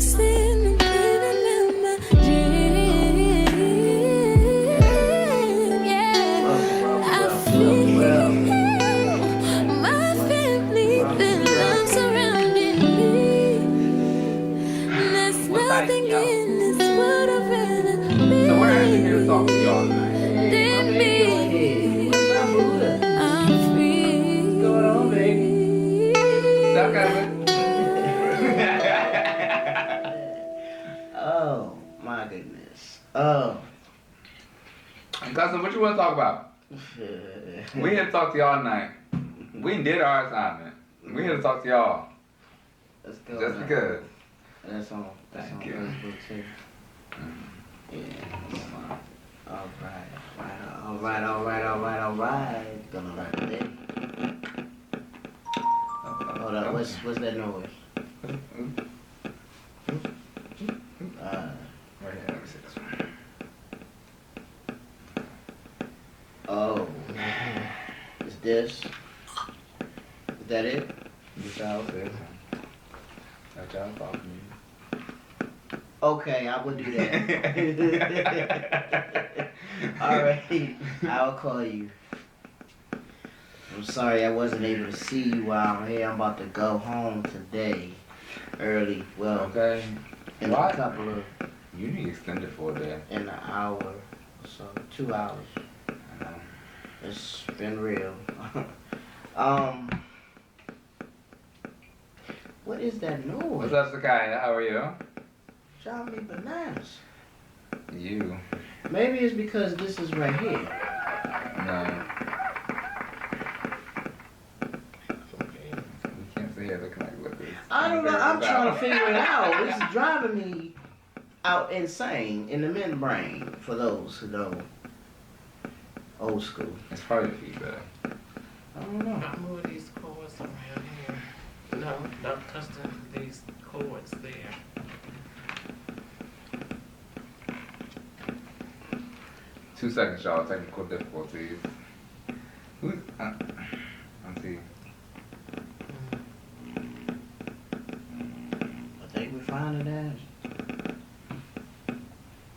wasting, I'm living in my dream. Yeah, I feel my family, the love surrounding me. There's nothing in this world I'd rather be So we're actually here to talk to y'all tonight. than me. I'm free. What's going on, baby? Suck at it. Oh my goodness. Oh. Cousin, what you want to talk about? We here to talk to y'all tonight. We did our assignment. We here to talk to y'all. Let's go. Just now. because. That's on Thank you. Facebook too. Yeah. All right. Gonna write today. Hold up. What's that noise? Right here, let me see this one. Oh. Is this? Is that it? This y'all said. That y'all talk to me. Okay, I will do that. All right, I'll call you. I'm sorry I wasn't able to see you while I'm here. I'm about to go home today, early. Well, Okay. in What? a couple of, You need extended for a day. in an hour or so, 2 hours. I know. It's been real. What is that noise? What's up, Sakai? How are you? Driving me bananas. You. Maybe it's because this is right here. No. We can't sit here looking like what this. I don't know. I'm trying to figure it out. It's driving me out insane in the membrane. For those who know, old school. It's probably the feedback. I don't know. Not move these cords around here. No, not custom these cords there. 2 seconds, y'all. Technical difficulties. Who's? Let's see. I think we found it as.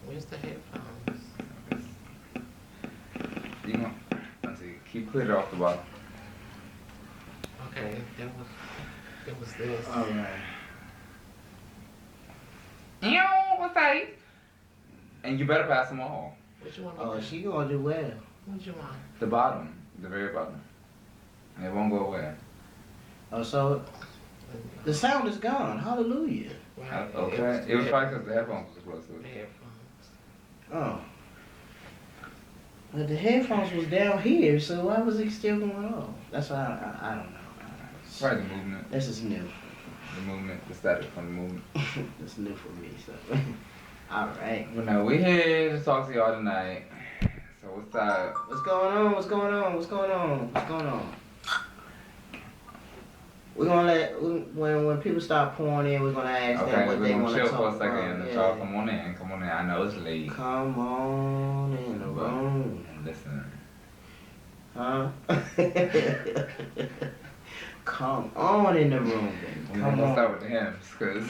Where's the headphones? You know. Let's see. Keep clear off the bottom. Okay, it was this. All right. Yo, what's that? And you better pass them all. What you want? Oh, she gonna do well. What you want? The bottom, the very bottom. It won't go away. Oh, so the sound is gone. Hallelujah. Right. Okay. It was probably because the headphones was close to the it. headphones. Oh. But the headphones was down here, so why was it still going on? That's why I don't know. Probably the movement. This is new. The movement, the static from the movement. It's new for me, so. All right. Well, no, we're here to talk to y'all tonight. So what's up? What's going on? What's going on? What's going on? What's going on? We're gonna when people start pouring in, we're gonna ask them Okay, what we're they gonna want to chill talk for a second. about. And y'all come on in. Come on in. I know it's late. Come on in the room. Listen. Huh? Come on in the room, baby. We're Come gonna on. start with the hymns, cause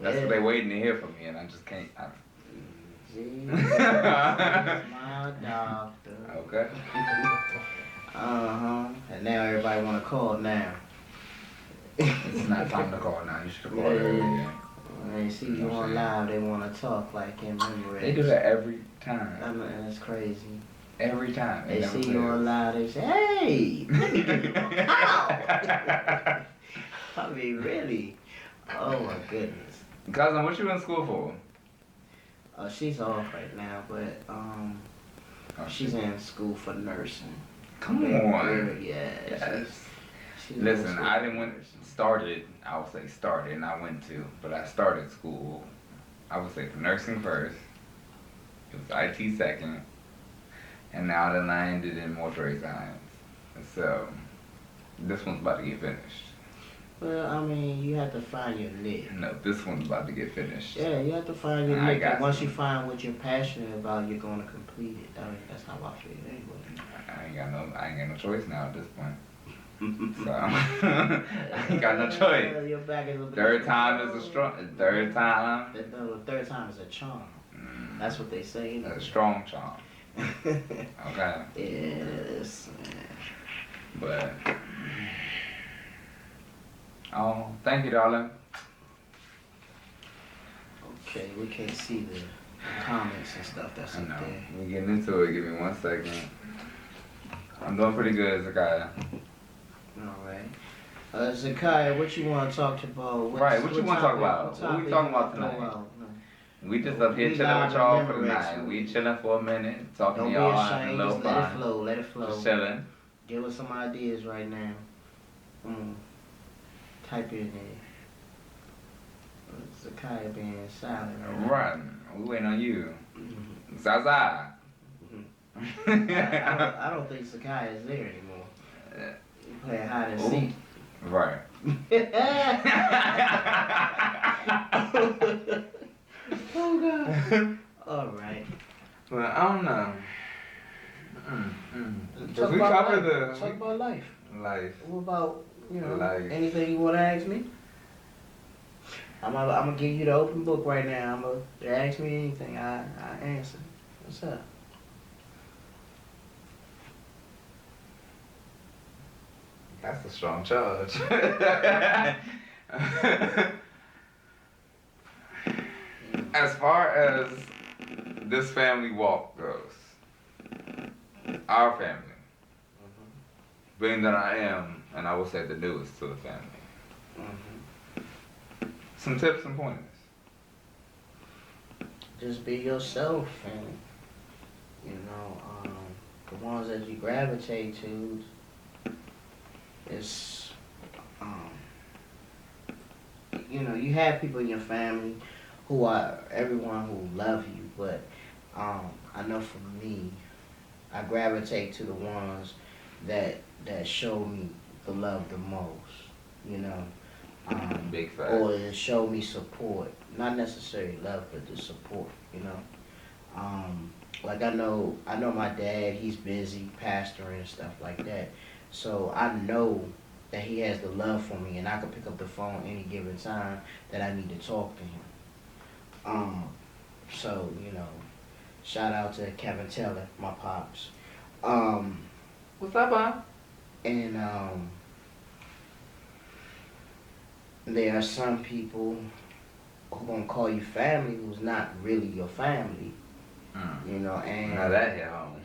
that's what they waiting to hear from me, and I just can't. Jesus is my doctor. Okay. And now everybody want to call now. It's not time to call now. You should have called earlier. When they see you on live, they want to talk like in memory. They do that every time. I mean, it's crazy. Every time. They never see you on fails. live, they say, "Hey, let me give you a call." I mean, really? Oh my goodness. Cousin, what you in school for? She's off right now, but Oh, she's in school for nursing. Come on. Yeah. Yes. She's in Listen, school I for didn't went nursing. started. I would say started, and I went to, but I started school. I would say for nursing first. It was IT second, and now then I ended in mortuary science. So this one's about to get finished. Well, I mean, you have to find your niche. No, this one's about to get finished. Yeah, you have to find your I niche. got And once you. you find what you're passionate about, you're going to complete it. I mean, that's how I feel anyway. I ain't got no choice now at this point. So I ain't got no choice. Your back is a Third time is a strong. Third time. The third time is a charm. That's what they say. A strong charm. Okay. Yes. But oh, thank you, darling. Okay, we can't see the comments and stuff that's I up know. there. We getting into it. Give me 1 second. I'm doing pretty good, Zakaya. Alright. Zakiah, what you want to talk about? Right, what you want to talk about? What we talking about tonight? We just up here chilling with y'all for the night. We chilling for a minute, talking Don't to be y'all, ashamed, having a little just let it fun. flow, let it flow. Just chilling. Give us some ideas right now. Type it in there. Zakiah being silent. Right. We waiting on you. Zaza. I don't think Zakiah is there anymore. You play hide and seek. Right. Oh God. All right. Well, I don't know. Talk we about covered life. the Talk about life. life. What about Life. anything you want to ask me? I'm gonna give you the open book right now. I'm gonna ask me anything. I answer. What's up? That's a strong charge. As far as this family walk goes, our family, being that I am, and I will say the newest to the family, some tips and pointers. Just be yourself, and the ones that you gravitate to. It's you have people in your family who are everyone who love you, but I know for me, I gravitate to the ones that show me the love the most, Big facts. or that show me support, not necessarily love, but the support, like I know my dad, he's busy pastoring and stuff like that, so I know that he has the love for me, and I can pick up the phone any given time that I need to talk to him. So shout out to Kevin Taylor, my pops. What's up, Bob? And there are some people who gonna call you family who's not really your family. And Now that hit home.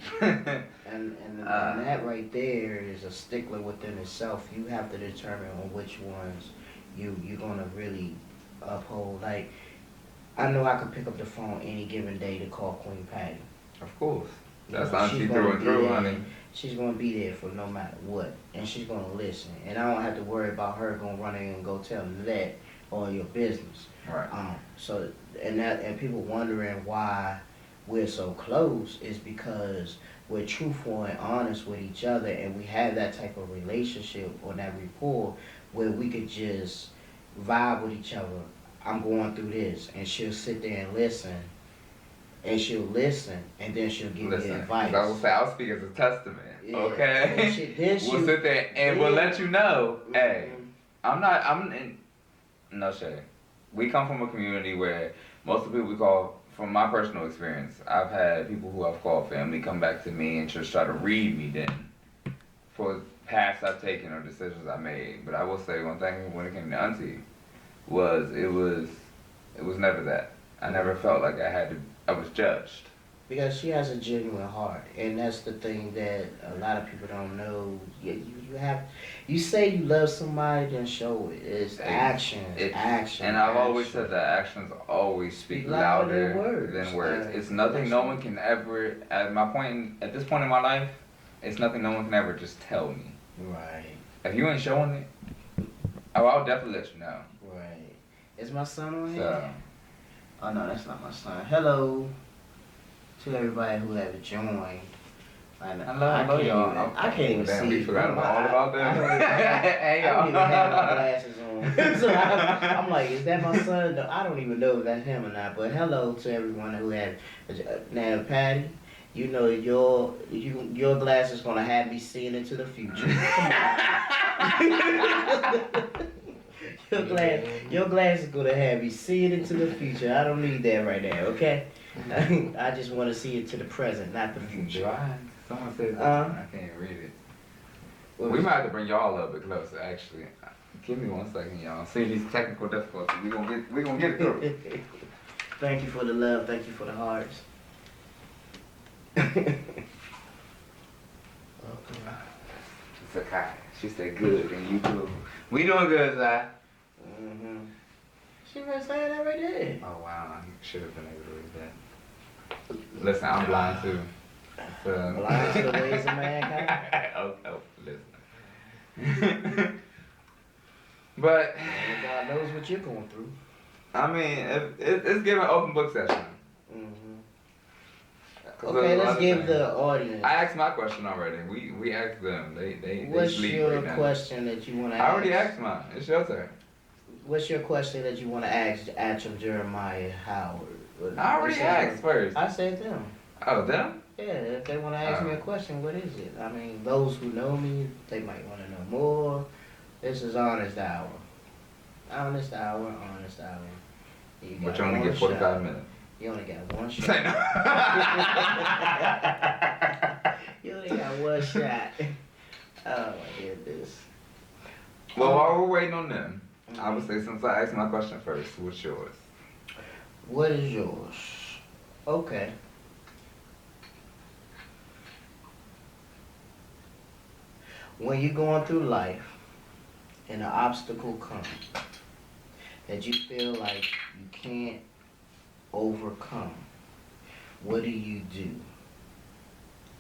and that right there is a stickler within itself. You have to determine on which ones you're gonna really uphold. Like, I know I could pick up the phone any given day to call Queen Patty. Of course. That's she's auntie gonna through and be through, there. honey. She's gonna be there for no matter what, and she's gonna listen. And I don't have to worry about her gonna run in and go tell that all your business. Right. So and people wondering why we're so close is because we're truthful and honest with each other, and we have that type of relationship or that rapport where we could just vibe with each other. I'm going through this, and she'll sit there and listen, and and then she'll give me advice. I will say, I'll speak as a testament. Yeah. Okay. We'll sit there and we'll let you know, hey, no shade. We come from a community where most of the people we call, from my personal experience, I've had people who I've called family come back to me and just try to read me then for paths I've taken or decisions I made. But I will say one thing when it came to auntie was it was never that. I never felt like I was judged. Because she has a genuine heart, and that's the thing that a lot of people don't know. You say you love somebody, then show it. It's action. Action. And I've always said that actions always speak louder than words. It's nothing no one can ever. At this point in my life, it's nothing no one can ever just tell me. Right. If you ain't showing it, I'll definitely let you know. Right. Is my son on So. here? Oh no, that's not my son. Hello to everybody who have joined. Hello, y'all. I can't even Damn, see. we forgot all about them. I don't even have my glasses on. So I'm like, is that my son? No, I don't even know if that's him or not. But hello to everyone who had. Now, Patty, you know your glasses gonna have me seeing into the future. Come on. Your glass is gonna have me see it into the future. I don't need that right now, okay? I just want to see it to the present, not the future. Dry. Someone says I can't read it. What We was- might have to bring y'all a little bit closer, actually. Give me 1 second, y'all. See these technical difficulties. We gonna get it through. Thank you for the love. Thank you for the hearts. It's a Kai. She said good, and you too. We doing good, Zai. Mm-hmm. She been saying that right there. Oh wow, you should have been able to read that. Listen, I'm blind too. So. Blind to the ways of mankind. oh, listen. But And God knows what you're going through. I mean, it's giving an open book session. Mm-hmm. 'Cause Okay, there's a lot let's of give things. the audience. I asked my question already. We asked them. They What's sleep your right now. question that you want to ask? I already asked mine. It's your turn. What's your question that you want to ask Achim, Jeremiah, Howard? I already asked first. I said them. Oh, them? Yeah, if they want to ask me a question, what is it? I mean, those who know me, they might want to know more. This is honest hour. Honest hour, honest hour. But you only one get 45 shot. minutes. You only got one Say shot. no. You only got one shot. Oh my goodness. Well, while we're waiting on them, I would say since I asked my question first, what's yours? What is yours? Okay. When you're going through life and an obstacle comes that you feel like you can't overcome, what do you do?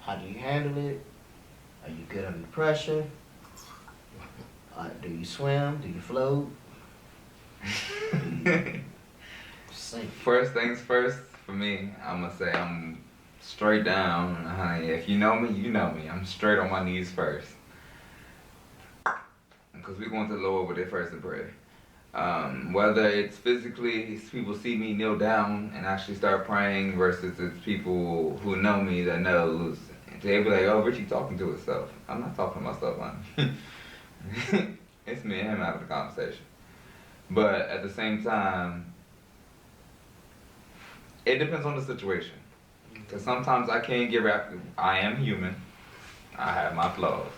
How do you handle it? Are you good under pressure? Do you swim? Do you float? Sink. First things first, for me, I'm gonna say I'm straight down, honey. If you know me, you know me. I'm straight on my knees first. Because we're going to the Lord with it first in prayer. Whether it's physically, people see me kneel down and actually start praying, versus it's people who know me that knows. They be like, oh, Richie talking to himself. I'm not talking to myself, honey. It's me and him having a conversation. But at the same time, it depends on the situation. Because sometimes I can't get wrapped. I am human. I have my flaws.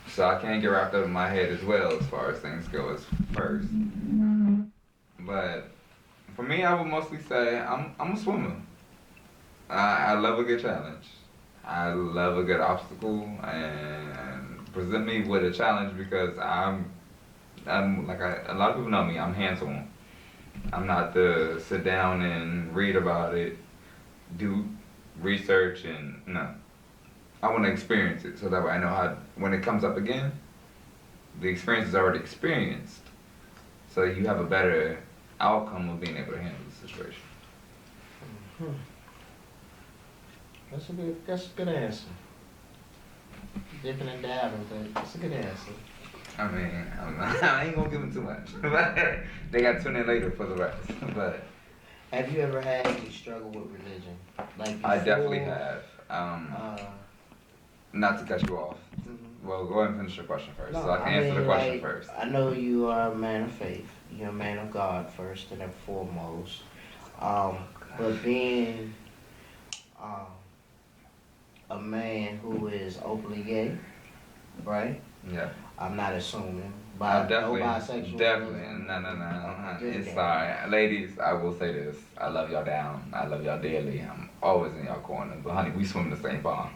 So I can't get wrapped up in my head as well as far as things go as first. But for me, I would mostly say I'm a swimmer. I love a good challenge. I love a good obstacle, and present me with a challenge because I'm like a lot of people know me. I'm hands-on. I'm not the sit down and read about it, do research, and no. I want to experience it so that way I know how, when it comes up again, the experience is already experienced. So you have a better outcome of being able to handle the situation. Hmm. That's a good answer. Dipping and dabbing, but that's a good answer. I mean, I ain't gonna give them too much. They got to tune in later for the rest. But Have you ever had any struggle with religion? Like before, I definitely have. Not to cut you off. Mhm. Well, go ahead and finish your question first, No, so I can answer the mean, question like, first. I know you are a man of faith. You're a man of God first and foremost. But being a man who is openly gay, right? Yeah. I'm not assuming. I No bisexual. definitely. No. It's sorry. Ladies, I will say this. I love y'all down. I love y'all dearly. I'm always in y'all corner. But honey, we swim in the same pond.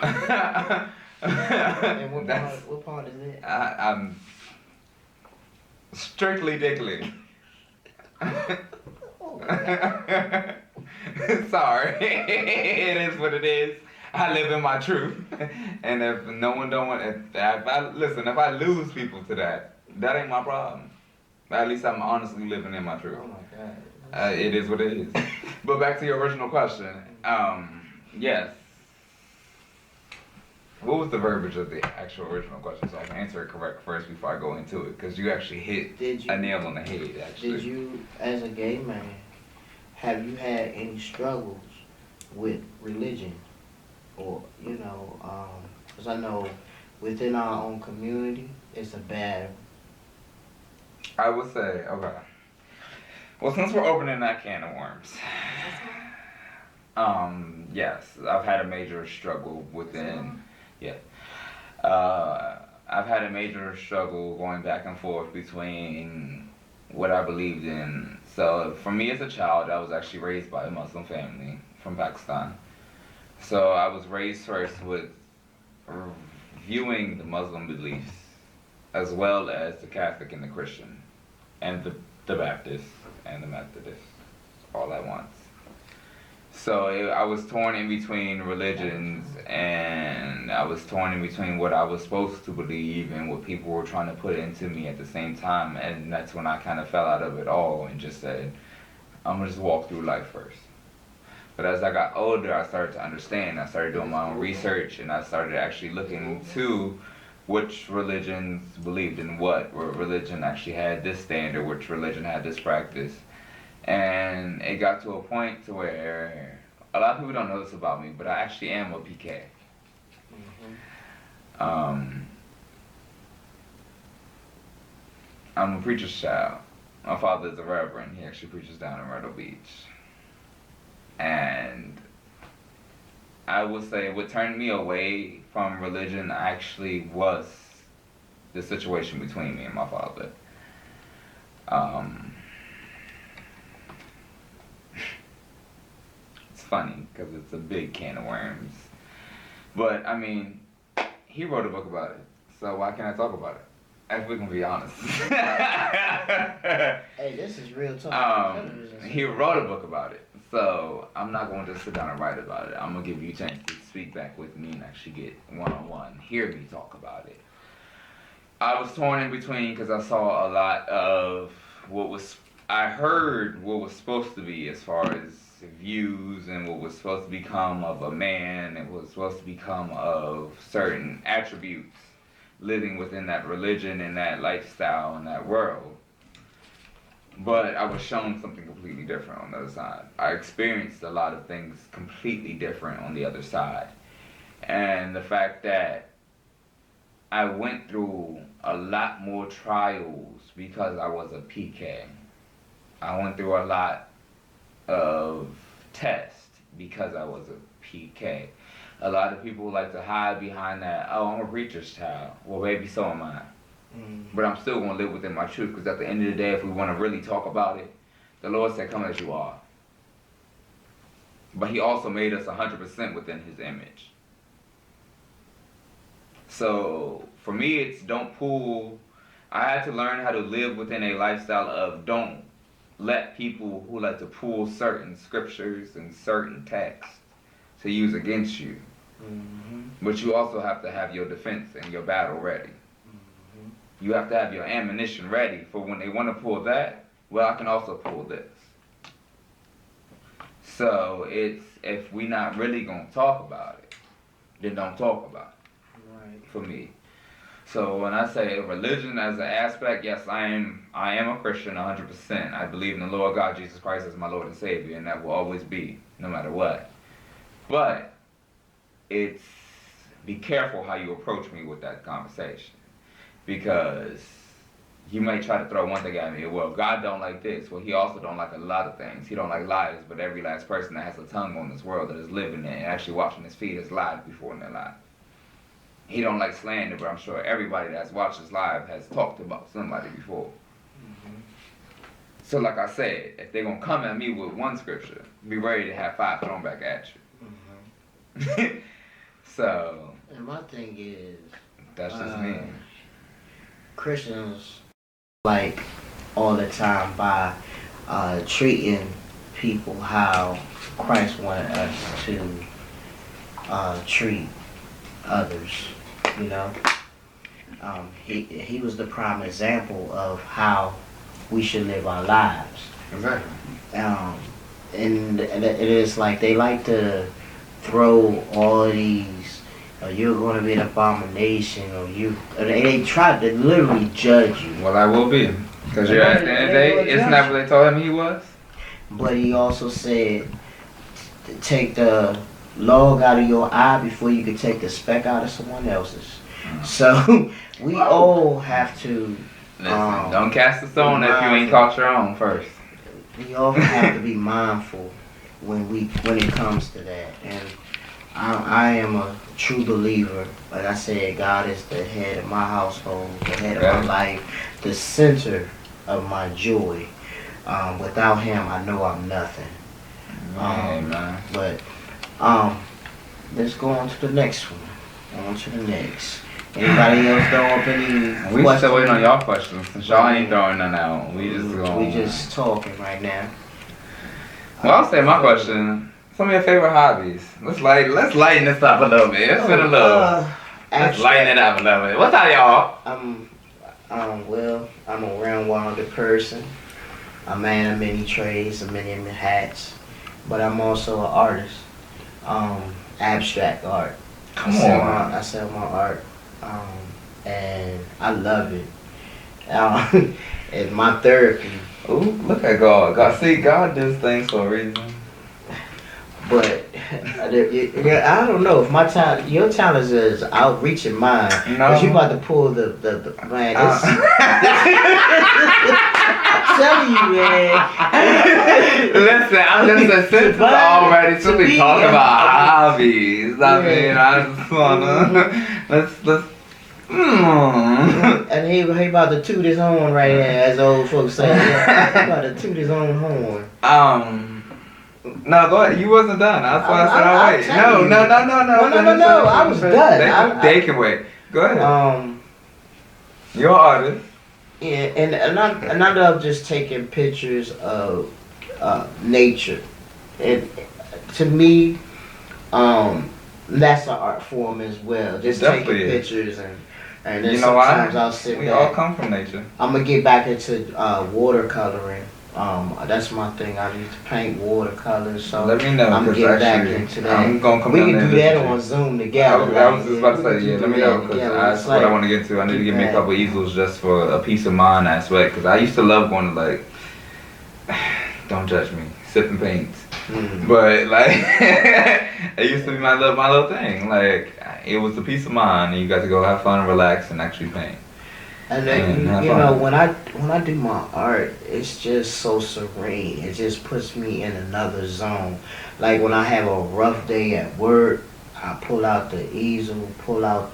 And what pond is it? I'm strictly dickly. Oh my God. Sorry. It is what it is. I live in my truth. And if no one don't want, if I lose people to that ain't my problem. At least I'm honestly living in my truth. Oh my God. It is what it is. But back to your original question. Yes. What was the verbiage of the actual original question, so I can answer it correct first before I go into it? Because you actually hit a nail on the head, actually. Did you, as a gay man, have you had any struggles with religion? Or, because I know within our own community, it's a battle. I would say, okay. Well, since we're opening that can of worms, yes, I've had a major struggle within, yeah. I've had a major struggle going back and forth between what I believed in. So for me as a child, I was actually raised by a Muslim family from Pakistan. So I was raised first with viewing the Muslim beliefs as well as the Catholic and the Christian and the Baptist and the Methodist all at once. So I was torn in between religions, and I was torn in between what I was supposed to believe and what people were trying to put into me at the same time. And that's when I kind of fell out of it all and just said, I'm going to just walk through life first. But as I got older, I started to understand. I started doing my own research, and I started actually looking into which religions believed in what religion actually had this standard, which religion had this practice. And it got to a point to where a lot of people don't know this about me, but I actually am a PK. I'm a preacher's child. My father is a reverend. He actually preaches down in Myrtle Beach. And I would say what turned me away from religion actually was the situation between me and my father. It's funny because it's a big can of worms. But, I mean, he wrote a book about it. So why can't I talk about it? If we can be honest. Hey, this is real talk. He wrote a book about it. So I'm not going to just sit down and write about it. I'm going to give you a chance to speak back with me and actually get one-on-one. Hear me talk about it. I was torn in between because I saw a lot of I heard what was supposed to be as far as views and what was supposed to become of a man and what was supposed to become of certain attributes living within that religion and that lifestyle and that world. But I was shown something completely different on the other side. I experienced a lot of things completely different on the other side. And the fact that I went through a lot more trials because I was a PK. I went through a lot of tests because I was a PK. A lot of people like to hide behind that, oh, I'm a preacher's child. Well, baby, so am I. But I'm still going to live within my truth, because at the end of the day, if we want to really talk about it, the Lord said, come as you are. But he also made us 100% within his image. So for me, it's don't pull. I had to learn how to live within a lifestyle of don't let people who like to pull certain scriptures and certain texts to use against you. But you also have to have your defense and your battle ready. You have to have your ammunition ready for when they want to pull that, well, I can also pull this. So it's, if we not really going to talk about it, then don't talk about it. Right. For me. So when I say religion as an aspect, yes, I am a Christian 100%. I believe in the Lord God Jesus Christ as my Lord and Savior, and that will always be, no matter what. But it's, be careful how you approach me with that conversation. Because you may try to throw one thing at me, well, God don't like this. Well, he also don't like a lot of things. He don't like lies, but every last person that has a tongue on this world that is living there and actually watching his feet has lied before in their life. He don't like slander, but I'm sure everybody that's watched his live has talked about somebody before. So like I said, if they're going to come at me with one scripture, be ready to have 5 thrown back at you. So. And my thing is. That's just me. Christians, like, all the time by treating people how Christ wanted us to treat others, you know. He was the prime example of how we should live our lives. Exactly. And it is like they like to throw all these, you're going to be an abomination, or they try to literally judge you. Well, I will be, because you're at the end of the day, isn't that what they told him he was? But he also said, to take the log out of your eye before you could take the speck out of someone else's. So we all have to. Listen, don't cast a stone if you ain't caught your own first. We all have to be mindful when it comes to that, and I am a true believer. Like I said, God is the head of my household, the head of my life, the center of my joy. Without Him, I know I'm nothing. But let's go on to the next one. On to the next. Anybody else throw up any We questions? still waiting on y'all questions since y'all ain't throwing none out. We just going. We just talking right now. Well, I'll say my question. Some of your favorite hobbies. Let's lighten this up a little bit. It's been a little. Let's lighten it up a little bit. What's up, y'all? Well, I'm a round-winded person. A man of many trades, a many hats, but I'm also an artist. Abstract art. Come on. I sell my art, and I love it. It's my therapy. Ooh, look at God. God does things for a reason. But I don't know if your challenge is outreaching mine. No. Cause you about to pull the man. I'm telling you, man. Listen, I'm just since we already talking about hobbies. I mean, I just wanna let's. And he about to toot his horn right here, as old folks say. He about to toot his own horn. No, go ahead. You wasn't done. That's why I said I'll wait. No. I was done. They can wait. Go ahead. You're an artist. Yeah, and I love just taking pictures of nature. And to me, that's an art form as well. Just Definitely taking is. pictures and then You know sometimes why? I'll sit We back. all come from nature. I'm gonna get back into watercoloring. That's my thing. I used to paint watercolors, so Let me know. I'm Cause getting back actually, into that. I'm gonna come We down can there do and that visit on you. Zoom together. I was just about to say, yeah, let me know, because that's what I like, want to get to. I need to get me a couple easels just for a peace of mind aspect, because I used to love going to, like, don't judge me, sipping paints. But, like, it used to be my little thing. Like, it was the peace of mind, and you got to go have fun, relax, and actually paint. And then, you know, when I do my art, it's just so serene. It just puts me in another zone. Like when I have a rough day at work, I pull out the easel, pull out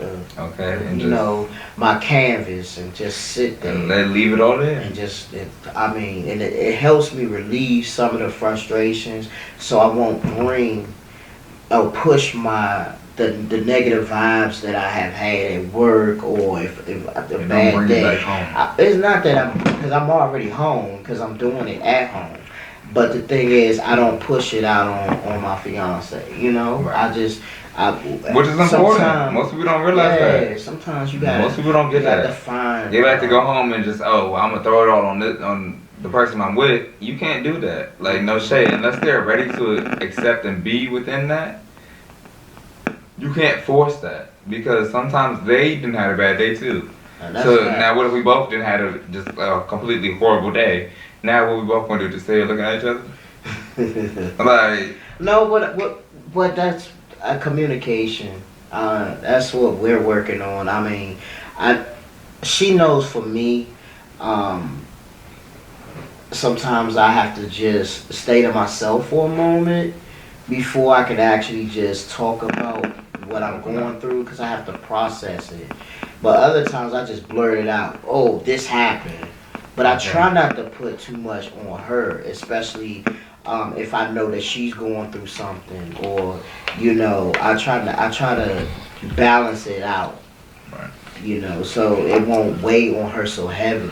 my canvas, and just sit there. And leave it all there. And it helps me relieve some of the frustrations, so I won't push the negative vibes that I have had at work, or if a bad day. It's not that because I'm already home, because I'm doing it at home. But the thing is, I don't push it out on my fiance. You know, right. Which is important. Most people don't realize that. Yeah, sometimes you got. Most people don't get that. They like to go home and just, I'm gonna throw it all on the person I'm with. You can't do that. Like, no shade, unless they're ready to accept and be within that. You can't force that, because sometimes they didn't have a bad day too. So now what if we both didn't have a completely horrible day? Now what we both gonna do, just stay looking at each other? Like, no, but that's a communication. That's what we're working on. I mean, she knows for me, sometimes I have to just stay to myself for a moment before I can actually just talk about what I'm going through, because I have to process it. But other times I just blurt it out. Oh, this happened. But I try not to put too much on her, especially if I know that she's going through something, or I try to balance it out. Right. So it won't weigh on her so heavy.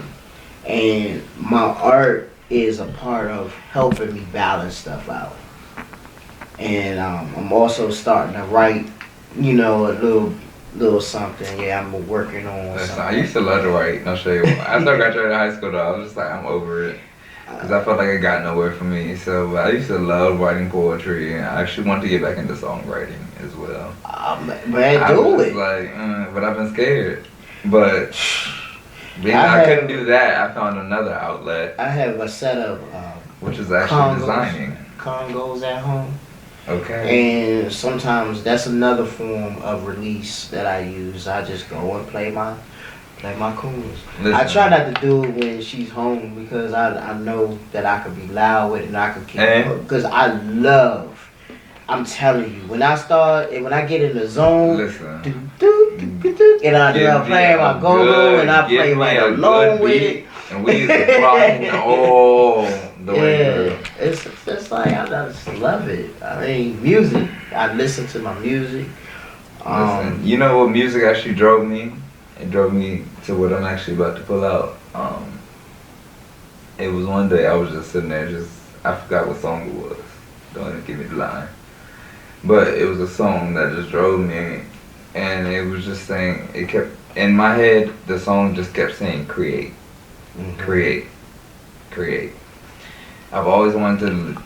And my art is a part of helping me balance stuff out. And I'm also starting to write, a little something. Yeah, I'm working on something. I used to love to write, no shade. After I graduated high school, though, I was just like, I'm over it. Because I felt like it got nowhere for me. So I used to love writing poetry, and I actually wanted to get back into songwriting as well. Man, do it. But I've been scared. But I couldn't do that. I found another outlet. I have a set of which is actually designing. Congos at home. Okay. And sometimes that's another form of release that I use. I just go and play my coons. I try not to do it when she's home because I know that I could be loud with it and I could keep because I'm telling you, when I get in the zone, and I start playing my go-go and I play right along with it. And we used to rock all the way through. It's like I just love it. I mean, music. I listen to my music. Listen, you know what music actually drove me? It drove me to what I'm actually about to pull out. It was one day I was just sitting there, I forgot what song it was. Don't even give me the line. But it was a song that just drove me, and it was just saying, it kept, in my head, the song just kept saying create. Create. I've always wanted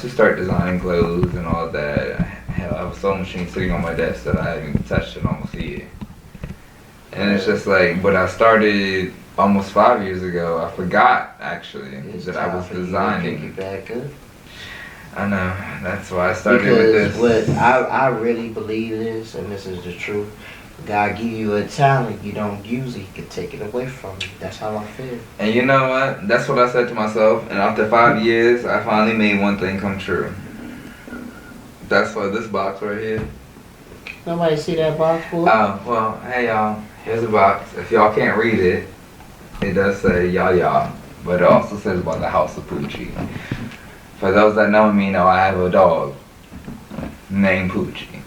to start designing clothes and all that. Hell, I have a sewing machine sitting on my desk that I haven't even touched in almost a year. And it's just like, but I started almost 5 years ago. I forgot actually that I was designing. I know, that's why I started with this. What I really believe is, and this is the truth, God give you a talent, you don't use it, He can take it away from you. That's how I feel. And you know what? That's what I said to myself. And after 5 years, I finally made one thing come true. That's for this box right here. Nobody see that box, boy? Oh, well, hey y'all. Here's a box. If y'all can't read it, it does say y'all, but it also says about the House of Poochie. For those that know me, know I have a dog named Poochie.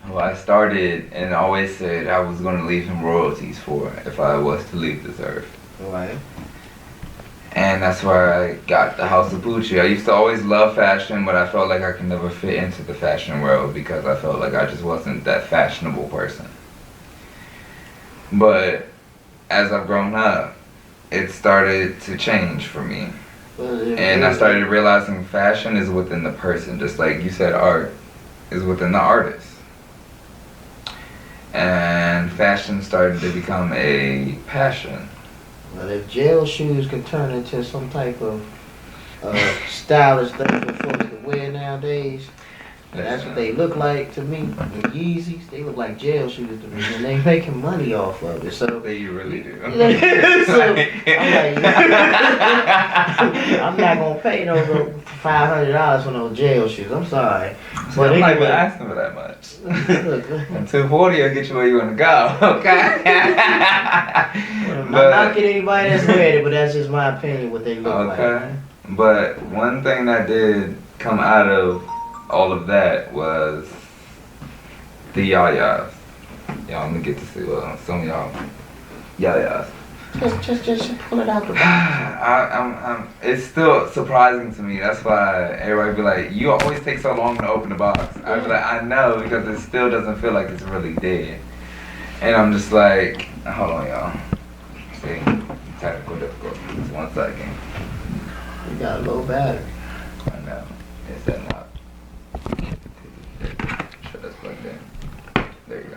Who I started and always said I was going to leave him royalties for if I was to leave this earth. Right. And that's where I got the House of Poochie. I used to always love fashion, but I felt like I could never fit into the fashion world because I felt like I just wasn't that fashionable person. But as I've grown up, it started to change for me. And I started realizing fashion is within the person, just like you said, art is within the artist. And fashion started to become a passion. Well, if jail shoes can turn into some type of stylish thing for folks to wear nowadays, that's what they look like to me. The Yeezys, they look like jail shoes to me, and they making money off of it. So You really do. so I'm not gonna pay no $500 for no jail shoes. I'm sorry, but I'm not even asking for that much. And $240 will get you where you want to go. Okay. I'm not knocking anybody that's wearing it, but that's just my opinion what they look like. Okay. But one thing that did come out of all of that was the yayas. Y'all, let me get to see some of y'all yayas. Just pull it out the box. It's still surprising to me. That's why everybody be like, you always take so long to open the box. I be like, I know, because it still doesn't feel like it's really there. And I'm just like, hold on, y'all. See, technical difficulties. Just 1 second. You got a low battery. I know. It's setting up. Sure that's plugged in. There you go.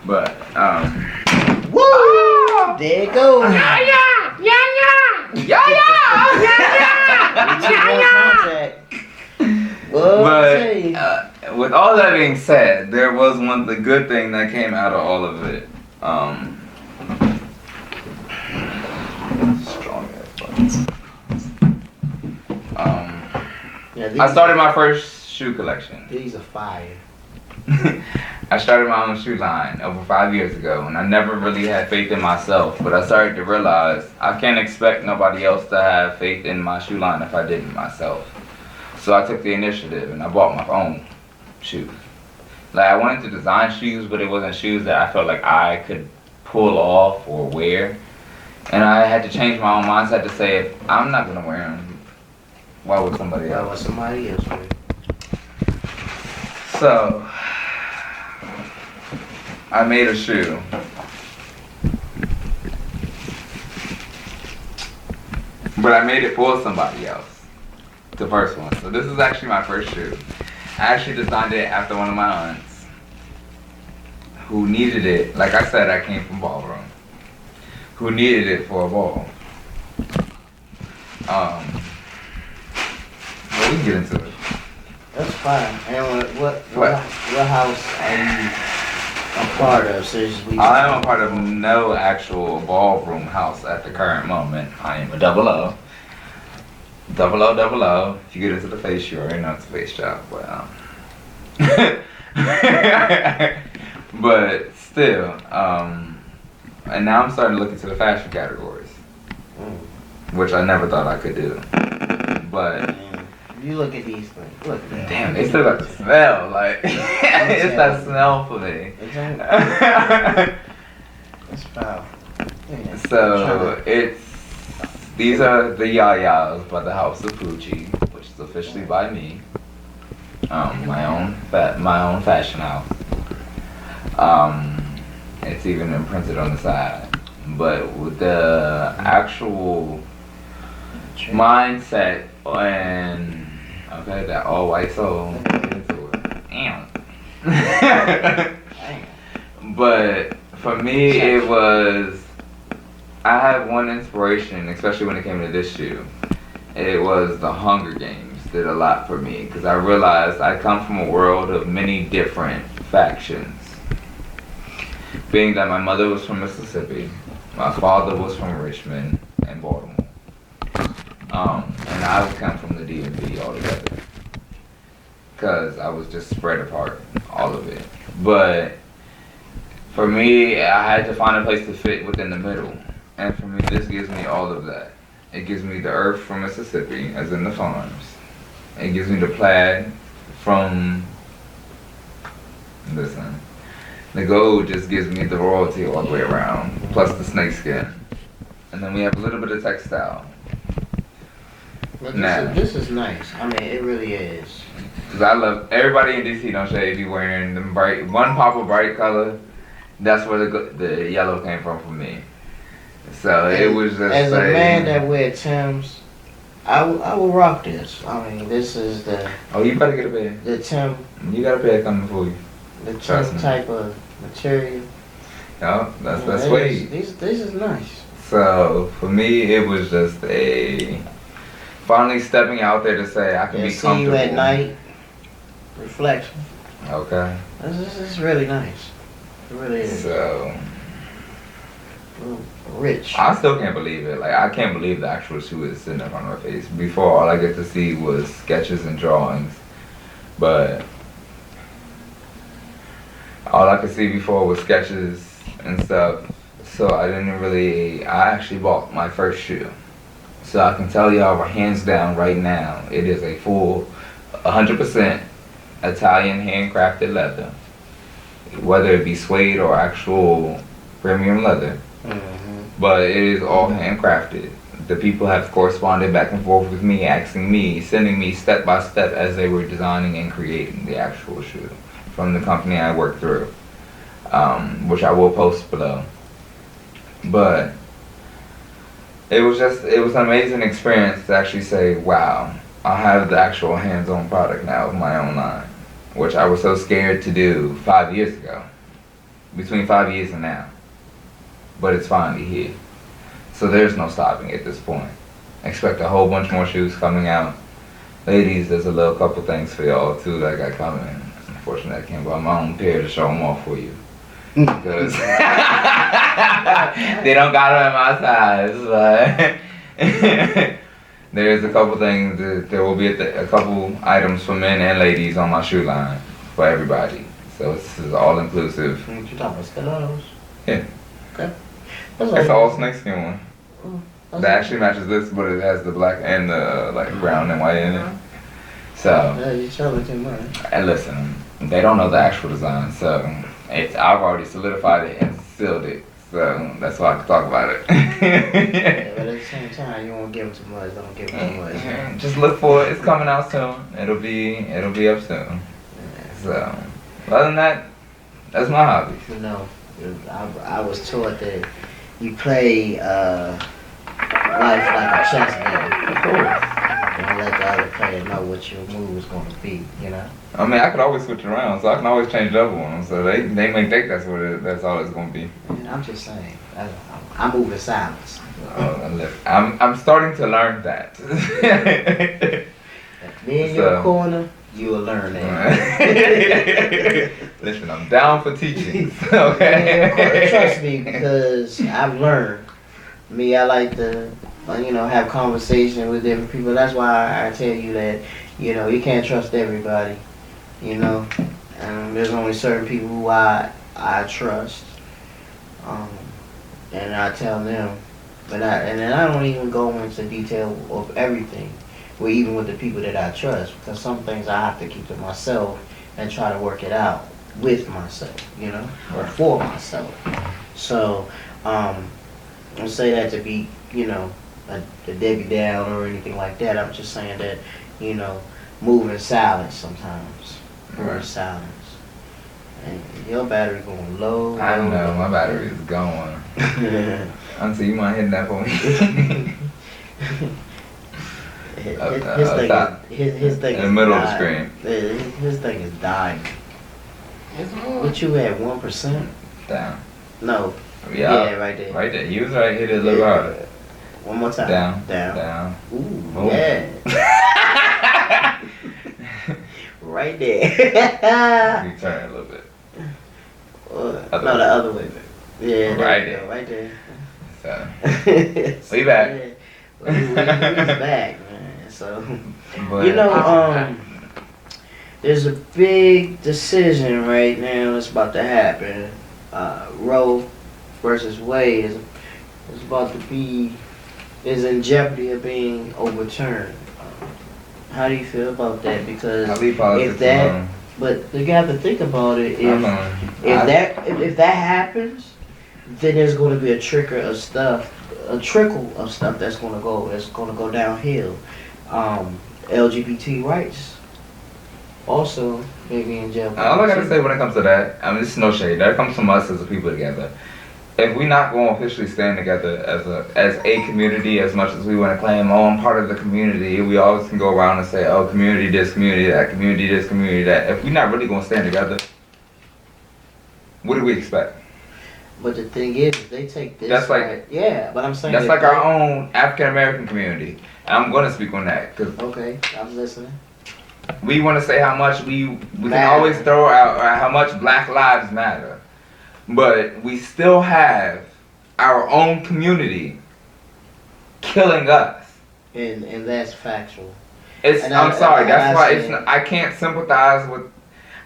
But, woo! Oh, there it goes. But with all that being said, there was the good thing that came out of all of it. Strong ass buttons. I started my first shoe collection. These are fire. I started my own shoe line over 5 years ago, and I never really had faith in myself, but I started to realize I can't expect nobody else to have faith in my shoe line if I didn't myself. So I took the initiative and I bought my own shoes. Like, I wanted to design shoes, but it wasn't shoes that I felt like I could pull off or wear. And I had to change my own mindset to say, if I'm not gonna wear them, why would somebody else? Why would somebody else wear it? So I made a shoe. But I made it for somebody else. The first one. So this is actually my first shoe. I actually designed it after one of my aunts who needed it. Like I said, I came from ballroom. Who needed it for a ball. What we can get into it. That's fine. And what house are you a part of? Seriously, I am a part of no actual ballroom house at the current moment. I am a double O. Double O, double O. If you get into the face, you already know it's a face job. But, but still, and now I'm starting to look into the fashion categories, which I never thought I could do. But you look at these things. Look at that. damn, they still got the smell. Like it's that smell for me. That's powerful. Yeah. So these are the Yayas by the House of Pucci, which is officially by me. My own fashion house. It's even imprinted on the side. But with the actual mindset and that all white soul, damn. But for me, it was. I had one inspiration, especially when it came to this shoe. It was the Hunger Games. Did a lot for me because I realized I come from a world of many different factions. Being that my mother was from Mississippi, my father was from Richmond and Baltimore, and I come from the DMV altogether because I was just spread apart, all of it. But for me, I had to find a place to fit within the middle, and for me, this gives me all of that. It gives me the earth from Mississippi, as in the farms. It gives me the plaid from, the gold just gives me the royalty all the way around, plus the snakeskin. And then we have a little bit of textile. But this is nice. I mean, it really is. Because I love, everybody in DC don't shade be wearing them one pop of bright color. That's where the yellow came from me. So it was just as a man that wears Timbs, I will rock this. I mean, this is the. Oh, you better get a pair. The Tim. You got a pair coming for you. The Tim type of material. Yeah, that's sweet. This is nice. So for me, it was just finally stepping out there to say I can be comfortable. See you at night. Reflection. Okay. This is really nice. It really is. So. Rich. I still can't believe it. Like, I can't believe the actual shoe is sitting in front of my face. Before, all I get to see was sketches and drawings. But all I could see before was sketches and stuff. So I actually bought my first shoe. So I can tell y'all hands down right now, it is a full 100% Italian handcrafted leather. Whether it be suede or actual premium leather. But it is all handcrafted. The people have corresponded back and forth with me, asking me, sending me step by step as they were designing and creating the actual shoe from the company I work through, which I will post below. But it was an amazing experience to actually say, wow, I have the actual hands-on product now of my own line, which I was so scared to do 5 years ago, between 5 years and now. But it's finally here. So there's no stopping at this point. Expect a whole bunch more shoes coming out. Ladies, there's a little couple things for y'all too that I got coming. Unfortunately, I can't buy my own pair to show them off for you. Because they don't got them in my size. But there's a couple things, there will be a couple items for men and ladies on my shoe line for everybody. So this is all inclusive. What you talking about, stilettos? Yeah. Okay. It's all snakeskin one. That actually matches this, but it has the black and the brown and white in it. So. Yeah, you telling too much. And listen, they don't know the actual design, so I've already solidified it and sealed it. So that's why I can talk about it. Yeah, but at the same time, you won't give them too much. Don't give them too much. Just look for it. It's coming out soon. It'll be up soon. So, other than that, that's my hobby. You know, I was taught that you play life like a chess game. Of course. Don't let the other player know what your move is going to be, you know? I mean, I could always switch around, so I can always change it up on them. So they may think that's all it's going to be. I'm just saying, I move in silence. I'm starting to learn that. Me in your corner, you will learn that. Listen, I'm down for teaching. Okay. Trust me, because I've learned. Me, I like to, have conversation with different people. That's why I tell you that, you can't trust everybody. There's only certain people who I trust, and I tell them, and then I don't even go into detail of everything, even with the people that I trust, because some things I have to keep to myself and try to work it out with myself, or for myself. So, I don't say that to be, a Debbie Down or anything like that. I'm just saying that, move in silence sometimes. Move in silence. And your battery going low. I know, my battery is going. Auntie, you mind hitting that for me? His thing in the middle of the screen. His thing is dying. It's more. What you at, 1%? Down. No. Yeah, right there. Right there. You was right. Hit it a little harder. One more time. Down. Ooh, Oh. yeah. Right there. You turn it a little bit. The other way. Yeah, Right there. Right there. So, we back. Yeah. He's back, man. So, But, there's a big decision right now that's about to happen. Roe versus Wade is about to is in jeopardy of being overturned. How do you feel about that? Because but you got to think about it. If that happens, then there's going to be a trickle of stuff that's going to go downhill. LGBT rights also maybe in jail. all I gotta say when it comes to that, I mean, it's no shade. That comes from us as a people together. If we're not going to officially stand together as a community, as much as we want to claim, oh, I'm part of the community, we always can go around and say, oh, community this, community that, community this, community that. If we're not really going to stand together, what do we expect? But the thing is, if they take this, that's like, but I'm saying that's like our own African American community, and I'm going to speak on that because I'm listening. We want to say how much we can always throw out how much Black Lives Matter, but we still have our own community killing us. And that's factual. I'm sorry. That's why I can't sympathize with.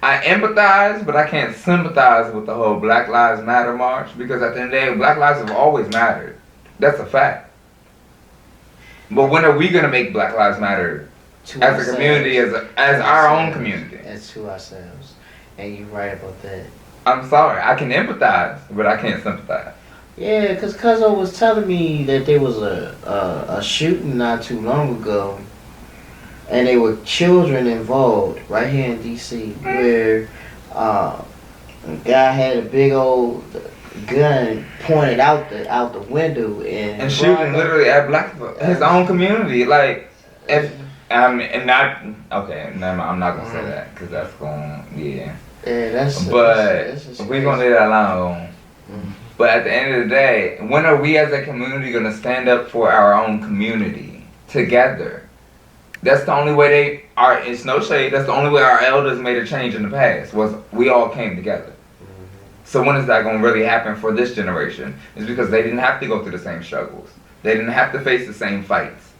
I empathize, but I can't sympathize with the whole Black Lives Matter march because at the end of the day, Black lives have always mattered. That's a fact. But when are we gonna make Black Lives Matter as a community, as our own community? As to ourselves, and you're right about that. I'm sorry. I can empathize, but I can't sympathize. Yeah, because Cuzzo was telling me that there was a shooting not too long ago, and there were children involved right here in D.C. where a guy had a big old gun pointed out the window and shooting literally at his own community. Like, if I'm not gonna say that because that's going we're gonna leave that alone. But at the end of the day, when are we as a community gonna stand up for our own community together? That's the only way it's no shade, that's the only way our elders made a change in the past, was we all came together. So when is that gonna really happen for this generation? It's because they didn't have to go through the same struggles. They didn't have to face the same fights.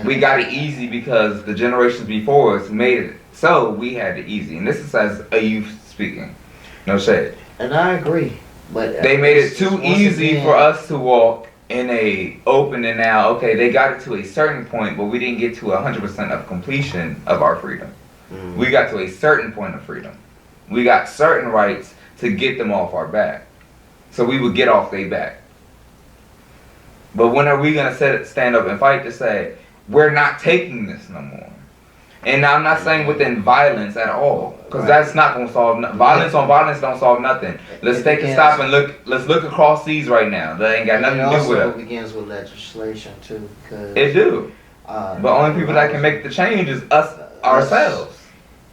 We got it easy because the generations before us made it so we had it easy. And this is as a youth speaking. No shade. And I agree. But they made it too easy for us to walk in a open and now, okay, they got it to a certain point, but we didn't get to 100% of completion of our freedom. We got to a certain point of freedom. We got certain rights to get them off our back. So we would get off their back. But when are we going to stand up and fight to say, we're not taking this no more? And I'm not saying within violence at all, because that's not going to solve violence on violence don't solve nothing. Let's take a stop and let's look across seas right now. That ain't got nothing to do with it. It also begins with legislation too. It do. But only people that can make the change is us ourselves.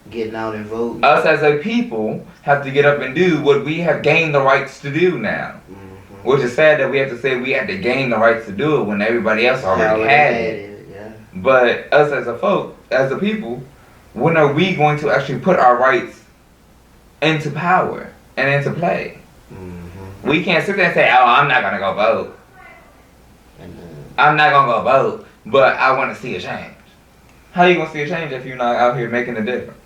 Getting out and voting. Us as a people have to get up and do what we have gained the rights to do now. Which is sad that we have to say we had to gain the rights to do it when everybody else already had it. But us as a folk, as a people, when are we going to actually put our rights into power and into play? Mm-hmm. We can't sit there and say, "Oh, I'm not gonna go vote. And, I'm not gonna go vote, but I want to see a change." How you gonna see a change if you're not out here making a difference?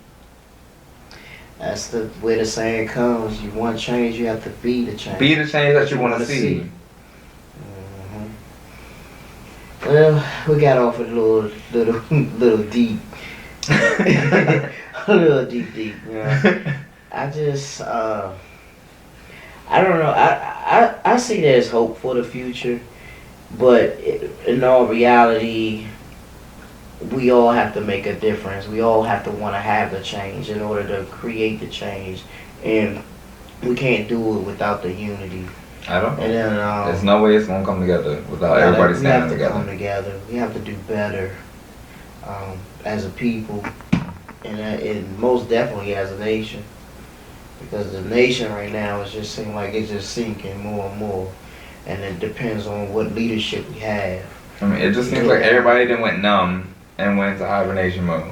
that's the way the saying comes. You want change, you have to be the change. Be the change that you want to see. Mm-hmm. Well, we got off a little deep. A little deep. You know? I just, I don't know. I see there's hope for the future, but in all reality, we all have to make a difference. We all have to want to have the change in order to create the change, and we can't do it without the unity. I don't know. And then There's no way it's gonna come together without everybody standing We have to come together. together. We have to do better as a people, and most definitely as a nation, because the nation right now is just seeming like it's just sinking more and more, and it depends on what leadership we have. I mean, it just seems like everybody then went numb and went into hibernation mode.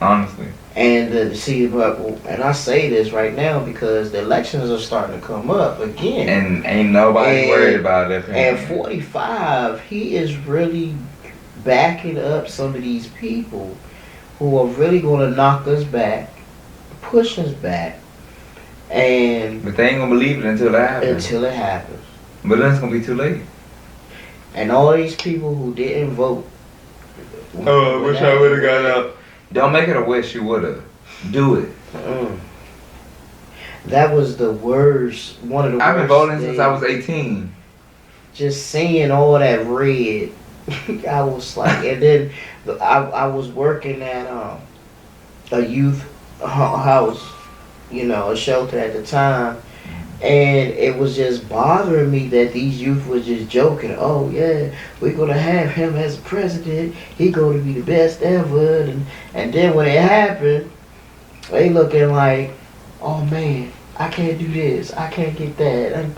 Honestly. And and I say this right now because the elections are starting to come up again. And ain't nobody worried about it. And 45, he is really backing up some of these people who are really going to knock us back, push us back, But they ain't gonna believe it until it happens. But then it's gonna be too late. And all these people who didn't vote. Oh, I wish I would have got out. Don't make it a wish, you would have. Do it. That was the worst, one of the worst. I've been voting since I was 18. Just seeing all that red, I was like, and then I was working at a youth house, you know, a shelter at the time. And it was just bothering me that these youth was just joking. Oh yeah, we're gonna have him as president. He gonna be the best ever. And then when it happened, they looking like, oh man, I can't do this. I can't get that. And,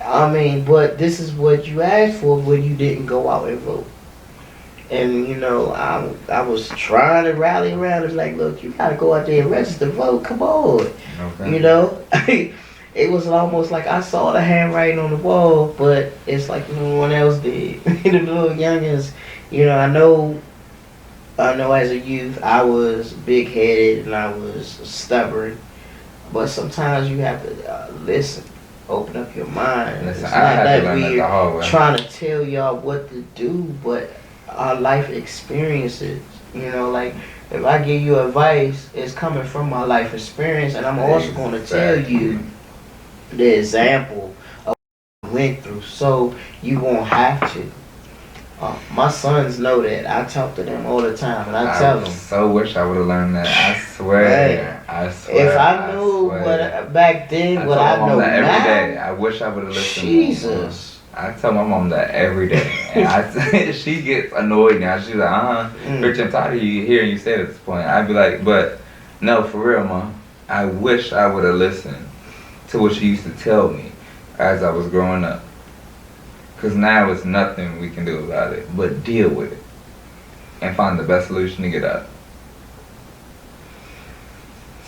I mean, but this is what you asked for when you didn't go out and vote. And you know, I was trying to rally around. It's like, look, you gotta go out there and register, vote. Come on, Okay. you know. It was almost like I saw the handwriting on the wall, but it's like no one else did. The little youngins, you know, I know as a youth I was big-headed and I was stubborn, but sometimes you have to listen, open up your mind. Listen, it's I not had that to learn that the hard way. trying to tell y'all what to do, but our life experiences, you know, like if I give you advice, it's coming from my life experience, and I'm also going to tell you the example of what I went through, so you won't have to. My sons know that. I talk to them all the time, and I tell them. So wish I would have learned that. I swear. I swear. If I knew what back then, what I know every now, day. I wish I would have listened. Jesus. I tell my mom that every day, and she gets annoyed now. She's like, Rich, I'm tired of you hearing you say it at this point. I'd be like, but no, for real, Mom. I wish I would have listened to what she used to tell me as I was growing up. Because now it's nothing we can do about it but deal with it and find the best solution to get out.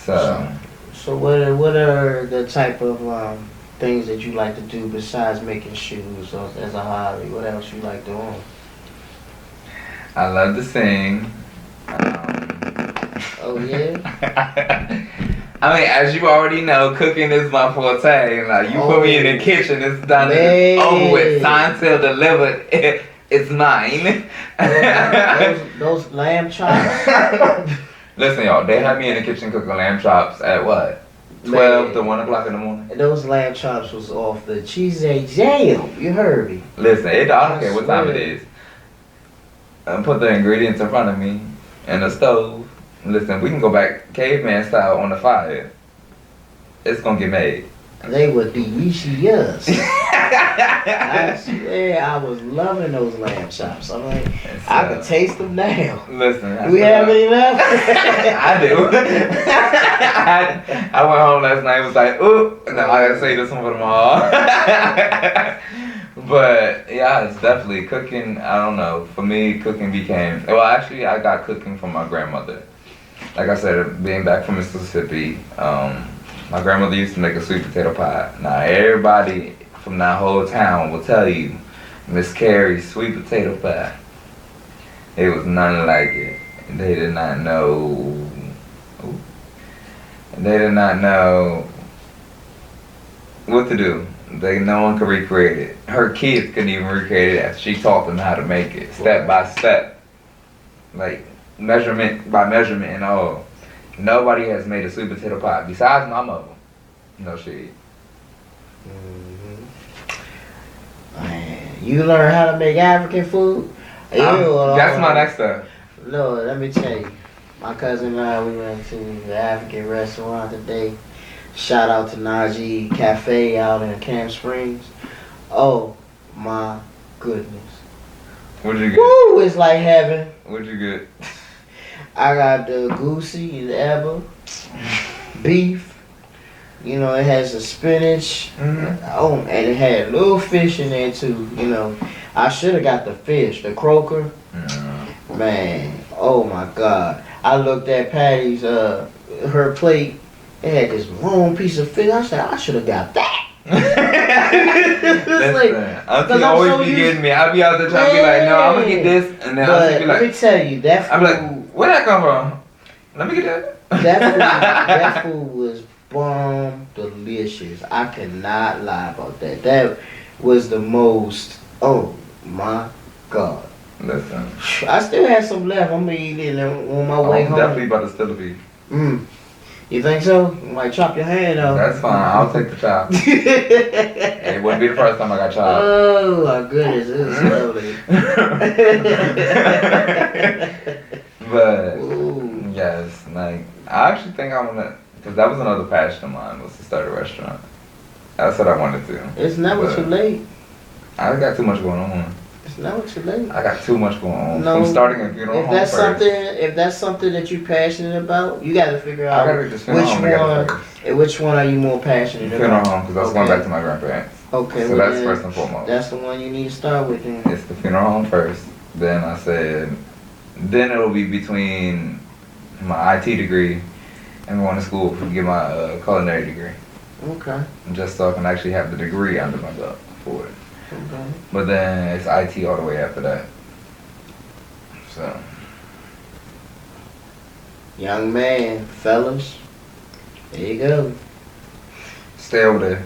So what are the type of things that you like to do besides making shoes or as a hobby? What else you like doing? I love to sing. Oh yeah? I mean, as you already know, cooking is my forte. Like, you put me in the kitchen, it's done. It's over with. Signed, sealed, delivered. It's mine. those lamb chops. Listen, y'all, they had me in the kitchen cooking lamb chops at what? 12 to 1 o'clock in the morning. Those lamb chops was off the cheese jam. You heard me. Listen, I don't care what time it is. Put the ingredients in front of me in the stove. Listen, we can go back caveman style on the fire. It's gonna get made. They were delicious. I swear, I was loving those lamb chops. I'm like, I can taste them now. Listen, do we have any left? I do. I went home last night and was like, ooh, no, I gotta say this one for tomorrow. But yeah, it's definitely cooking. I don't know. For me, cooking became well. Actually, I got cooking from my grandmother. Like I said, being back from Mississippi, my grandmother used to make a sweet potato pie. Now everybody from that whole town will tell you, Miss Carrie's sweet potato pie. It was none like it. They did not know. They did not know what to do. No one could recreate it. Her kids couldn't even recreate it after she taught them how to make it, step by step, like measurement by measurement and all. Nobody has made a sweet potato pie besides my mother. No shade. Man, you learn how to make African food? That's my next step. Lord, let me tell you. My cousin and I, we went to the African restaurant today. Shout out to Najee Cafe out in Camp Springs. Oh my goodness. What'd you get? Woo, it's like heaven. What'd you get? I got the goosey, the eba, beef. You know, it has the spinach. Oh, and it had little fish in there too. You know, I should have got the fish, the croaker. Man, oh my God. I looked at Patty's, her plate. It had this long piece of fish. I said, I should have got that. Auntie always be getting me. I'll be out there trying to be like, no, I'm gonna get this, and then Auntie be like, let me tell you, that food. I'm like, where'd that come from? Let me get that. That food was bomb delicious. I cannot lie about that. That was the most. Oh my God. Listen, I still have some left. I'm gonna eat it on my way home. Definitely about to still be. You think so? You might chop your hand off. That's fine. I'll take the chop. It wouldn't be the first time I got chopped. Oh my goodness, it was lovely. But ooh. yes, like I actually think I wanna, because that was another passion of mine, was to start a restaurant. That's what I wanted to. It's never too late. I got too much going on. It's never too late. I got too much going on. No, I'm starting a funeral home first. If that's something that you're passionate about, you got to figure out which one are you more passionate about. Funeral home, because I was going back to my grandparents. Okay, so that's first and foremost. That's the one you need to start with then. It's the funeral home first. Then I said, then it'll be between my IT degree and going to school to get my culinary degree. Okay. Just so I can actually have the degree under my belt for it. Okay. But then it's IT all the way after that. So. Young man, fellas, there you go. Stay over there.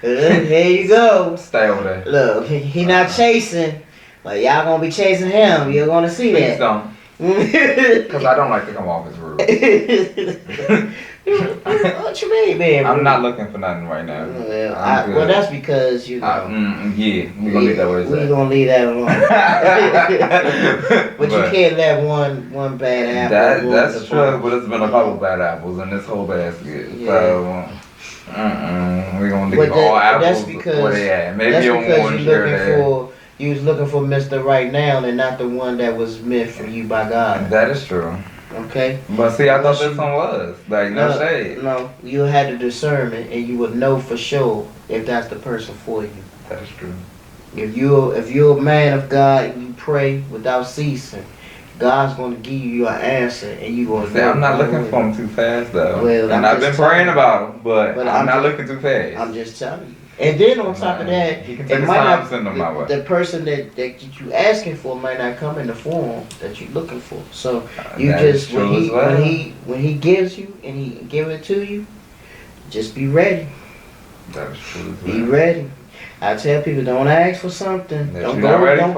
There you go. Stay over there. Look, he not chasing, but y'all gonna be chasing him. You're gonna see Please that. don't. Because I don't like to come off as rude. What you mean, man? I'm not looking for nothing right now. Well, that's because you know. Yeah, we're gonna leave that where it's at. We're gonna leave that alone. But you can't let one bad apple. That's true, but it's been a couple bad apples in this whole basket. Yeah. So, we're gonna leave all apples where they at. Maybe you was looking for Mr. Right Now and not the one that was meant for you by God. That is true. Okay. But see, I thought this one was like no shade. No, you had the discernment, and you would know for sure if that's the person for you. That is true. If you're a man of God and you pray without ceasing, God's going to give you your answer, and you going to. See, I'm not looking for him too fast though. Well, and I've been praying about him, but I'm not looking too fast. I'm just telling you. And then on top of that, it might not, the person that you asking for might not come in the form that you're looking for. So you just when he gives you and he give it to you, just be ready. That is true. Be ready. I tell people, don't ask for something. Don't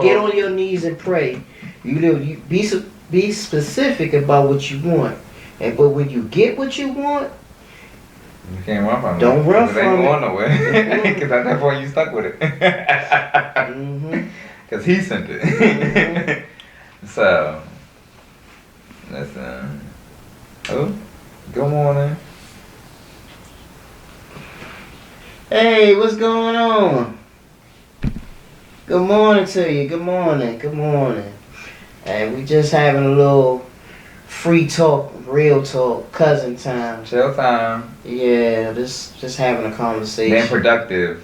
get on your knees and pray. You be specific about what you want. But when you get what you want, you can't run from it. Don't run from it. It ain't going nowhere. Because at that point you stuck with it. Because he sent it. So, listen. Oh, good morning. Hey, what's going on? Good morning to you. Good morning. Good morning. And we just having a little free talk, real talk, cousin time. Chill time. Yeah, just having a conversation. Being productive.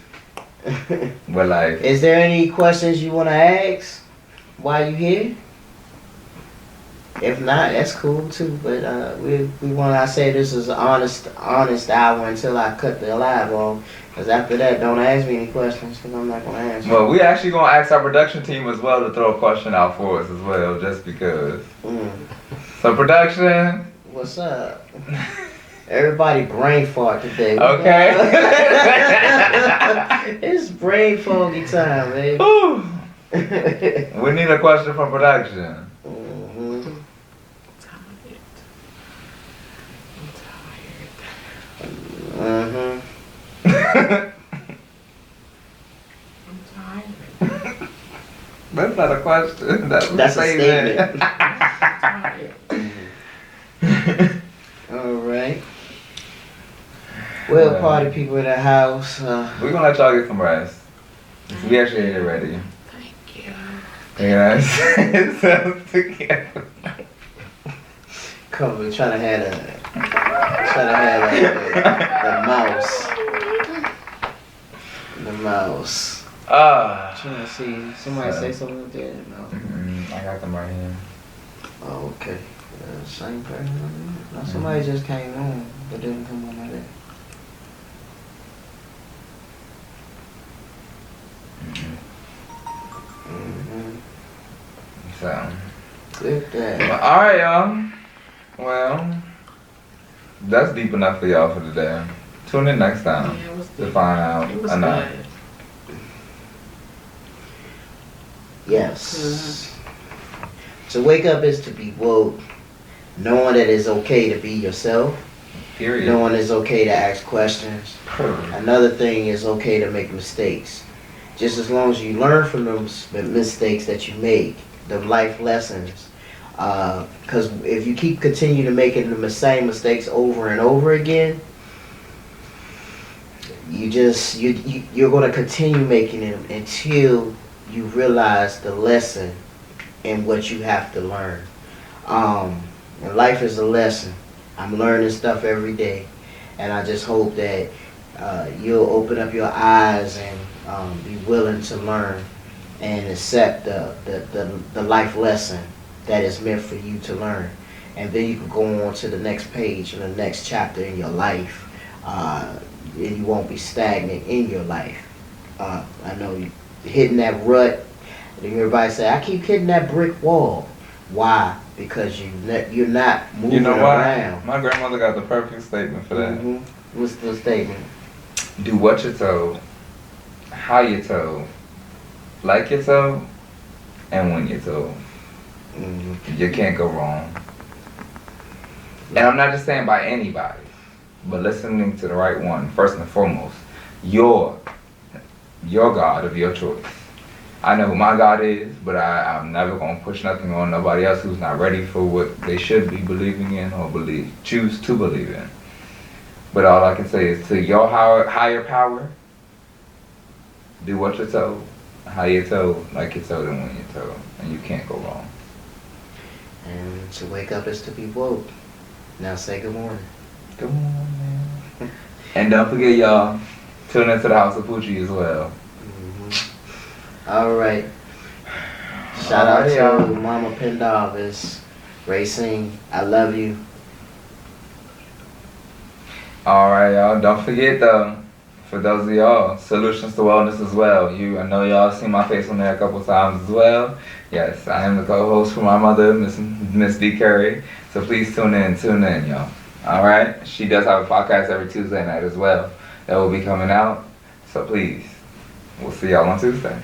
But like, Is there any questions you want to ask while you here? If not, that's cool too. But we want. I say this is an honest hour until I cut the live off. Cause after that, don't ask me any questions. Cause I'm not gonna answer. well, we actually gonna ask our production team as well to throw a question out for us as well, just because. So production. What's up? Everybody brain fart today. Okay. It's brain foggy time, baby. Ooh. We need a question from production. Mhm. I'm tired. Mhm. I'm tired. That's not a question. That's That's a statement. I'm tired. All right. Well, party people in the house. We're gonna let y'all get some rest. We actually ain't ready. Thank you. Yes. So together. Come, trying to have the mouse. The mouse. Trying to see somebody say something up there. No. I got them right here. Oh, okay. Same person. No, somebody just came on, but didn't come on like that. So. Good day. Well, all right, y'all. Well, that's deep enough for y'all for today. Tune in next time Yeah, it was to good. find out It was enough. good. Yes. To wake up is to be woke, knowing that it's okay to be yourself, Period. knowing it's okay to ask questions. Period. Another thing is okay to make mistakes. Just as long as you learn from those mistakes that you make, the life lessons. Because if you keep continue to making the same mistakes over and over again, you're going to continue making them until you realize the lesson and what you have to learn. And life is a lesson. I'm learning stuff every day, and I just hope that you'll open up your eyes and be willing to learn and accept the life lesson that is meant for you to learn. And then you can go on to the next page and the next chapter in your life, and you won't be stagnant in your life. I know you hitting that rut, and everybody say, I keep hitting that brick wall. Why? Because you're not moving You know what? around. My grandmother got the perfect statement for that. Mhm. What's the statement? Do what you're told, how you're told, like you're told, and when you're told. Mhm. You can't go wrong. And I'm not just saying by anybody, but listening to the right one, first and foremost. Your God of your choice. I know who my God is, but I'm never going to push nothing on nobody else who's not ready for what they should be believing in or choose to believe in. But all I can say is to your higher power, do what you're told, how you're told, like you're told, and when you're told. And you can't go wrong. And to wake up is to be woke. Now say good morning. Good morning. And don't forget, y'all, tune into the House of Poochie as well. All right. Shout out Alright, to y'all. Mama Pendarvis, Racing. I love you. Alright, y'all. Don't forget, though, for those of y'all, Solutions to Wellness as well. I know y'all seen my face on there a couple times as well. Yes, I am the co-host for my mother, Miss D. Curry. So please tune in, y'all. Alright? She does have a podcast every Tuesday night as well. That will be coming out. So please, we'll see y'all on Tuesday.